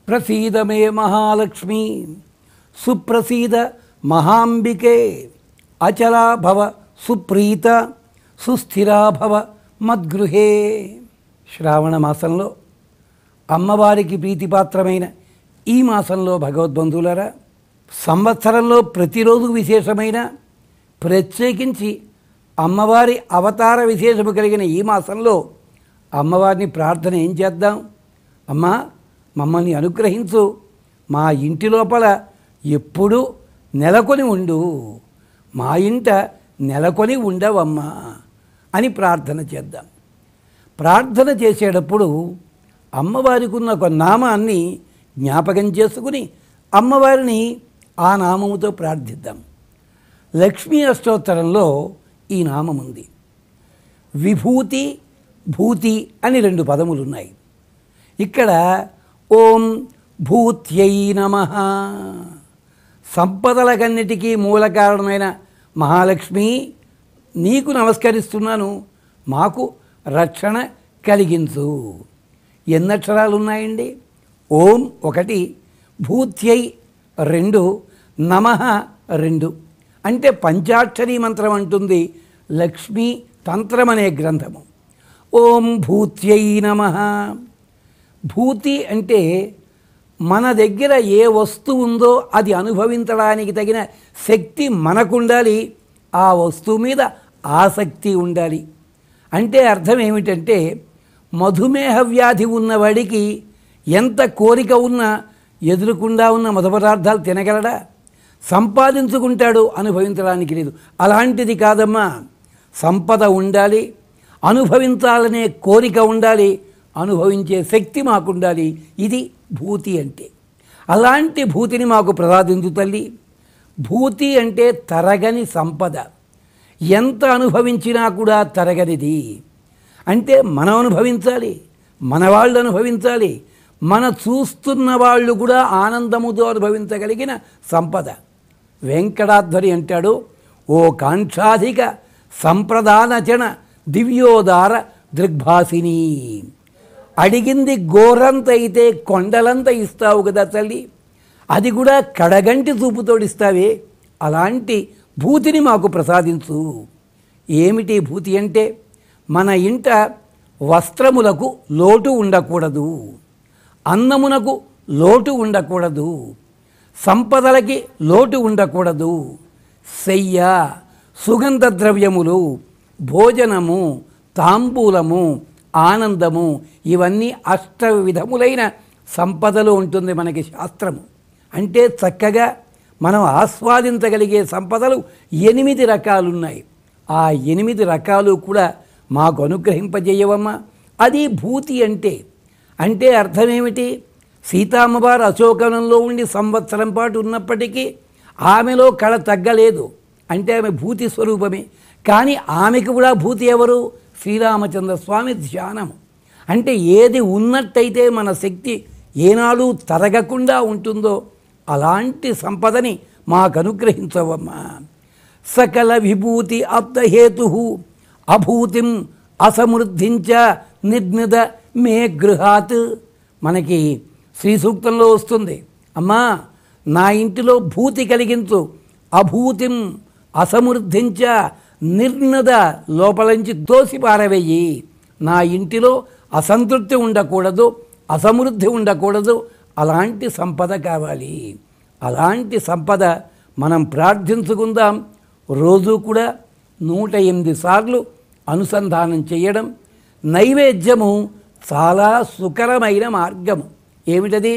ప్రసీద మే మహాలక్ష్మి సుప్రసీద మహాంబికే అచలా భవ సుప్రీత సుస్థిరా భవ మద్గృహే. శ్రావణ మాసంలో అమ్మవారికి ప్రీతిపాత్రమైన ఈ మాసంలో భగవద్బంధువులారా, సంవత్సరంలో ప్రతిరోజు విశేషమైన, ప్రత్యేకించి అమ్మవారి అవతార విశేషము కలిగిన ఈ మాసంలో అమ్మవారిని ప్రార్థన ఏం చేద్దాం? అమ్మా, మమ్మల్ని అనుగ్రహించు, మా ఇంటి లోపల ఎప్పుడూ నెలకొని ఉండు, మా ఇంట నెలకొని ఉండవమ్మా అని ప్రార్థన చేద్దాం. ప్రార్థన చేసేటప్పుడు అమ్మవారికి ఉన్న ఒక నామాన్ని జ్ఞాపకం చేసుకుని అమ్మవారిని ఆ నామముతో ప్రార్థిద్దాం. లక్ష్మీ అష్టోత్తరంలో ఈ నామం ఉంది. విభూతి, భూతి అని 2 పదములు ఉన్నాయి. ఇక్కడ ఓం భూత్యై నమః, సంపదలకన్నిటికీ మూల కారణమైన మహాలక్ష్మి నీకు నమస్కరిస్తున్నాను, మాకు రక్షణ కలిగించు. ఎన్ని అక్షరాలు ఉన్నాయండి? ఓం 1, భూత్యై 2, నమః 2. అంటే పంచాక్షరీ మంత్రం అంటుంది లక్ష్మీ తంత్రం అనే గ్రంథము. ఓం భూత్యై నమః. భూతి అంటే మన దగ్గర ఏ వస్తువు ఉందో అది అనుభవించడానికి తగిన శక్తి మనకుండాలి, ఆ వస్తువు మీద ఆసక్తి ఉండాలి. అంటే అర్థం ఏమిటంటే, మధుమేహ వ్యాధి ఉన్నవాడికి ఎంత కోరిక ఉన్నా ఎదురుకుండా ఉన్న మధు పదార్థాలు తినగలడా? సంపాదించుకుంటాడు, అనుభవించడానికి లేదు. అలాంటిది కాదమ్మా, సంపద ఉండాలి, అనుభవించాలనే కోరిక ఉండాలి, అనుభవించే శక్తి మాకుండాలి. ఇది భూతి అంటే. అలాంటి భూతిని మాకు ప్రసాదించు తల్లి. భూతి అంటే తరగని సంపద, ఎంత అనుభవించినా కూడా తరగనిది. అంటే మనం అనుభవించాలి, మన వాళ్ళు అనుభవించాలి, మన చూస్తున్న వాళ్ళు కూడా ఆనందముతో అనుభవించగలిగిన సంపద. వెంకటాధ్వరి అంటాడు, ఓ కాంక్షాధిక సంప్రదానచన దివ్యోదార దృగ్భాసిని. అడిగింది గోరంత అయితే కొండలంత ఇస్తావు కదా తల్లి, అది కూడా కడగంటి చూపుతోడిస్తావే, అలాంటి భూతిని మాకు ప్రసాదించు. ఏమిటి భూతి అంటే, మన ఇంట వస్త్రములకు లోటు ఉండకూడదు, అన్నమునకు లోటు ఉండకూడదు, సంపదలకి లోటు ఉండకూడదు. శయ్య, సుగంధ ద్రవ్యములు, భోజనము, తాంబూలము, ఆనందము, ఇవన్నీ 8 విధములైన సంపదలు ఉంటుంది మనకి శాస్త్రము. అంటే చక్కగా మనం ఆస్వాదించగలిగే సంపదలు 8 రకాలున్నాయి. ఆ 8 రకాలు కూడా మాకు అనుగ్రహింపజేయవమ్మా. అది భూతి అంటే. అంటే అర్థమేమిటి? సీతామ్మవారు అశోకవనంలో ఉండి సంవత్సరం పాటు ఉన్నప్పటికీ ఆమెలో కళ తగ్గలేదు. అంటే ఆమె భూతి స్వరూపమే. కానీ ఆమెకు కూడా భూతి ఎవరు? శ్రీరామచంద్ర స్వామి ధ్యానము. అంటే ఏది ఉన్నట్టయితే మన శక్తి ఏనాడు తరగకుండా ఉంటుందో అలాంటి సంపదని మాకు అనుగ్రహించవమ్మా. సకల విభూతి ఆప్తహేతు అభూతిం అసమృద్ధించ నిర్నిద మే గృహాత్. మనకి శ్రీ సూక్తంలో వస్తుంది, అమ్మా నా ఇంటిలో భూతి కలిగించు, అభూతిం అసమృద్ధించ నిర్నిద, లోపలంచి తోసి పారవేయి. నా ఇంటిలో అసంతృప్తి ఉండకూడదు, అసమృద్ధి ఉండకూడదు, అలాంటి సంపద కావాలి. అలాంటి సంపద మనం ప్రార్థించుకుందాం. రోజు కూడా 108 సార్లు అనుసంధానం చేయడం. నైవేద్యము చాలా సుకరమైన మార్గము. ఏమిటది?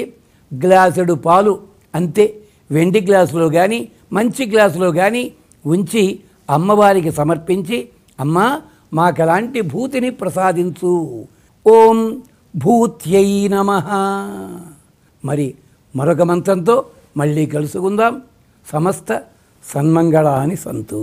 గ్లాసుడు పాలు అంతే, వెండి గ్లాసులో కానీ మంచి గ్లాసులో కానీ ఉంచి అమ్మవారికి సమర్పించి, అమ్మా మాకలాంటి భూతిని ప్రసాదించు. ఓం భూత్యై నమః. మరి మరొక మంత్రంతో మళ్ళీ కలుసుకుందాం. సమస్త సన్మంగళాని సంతు.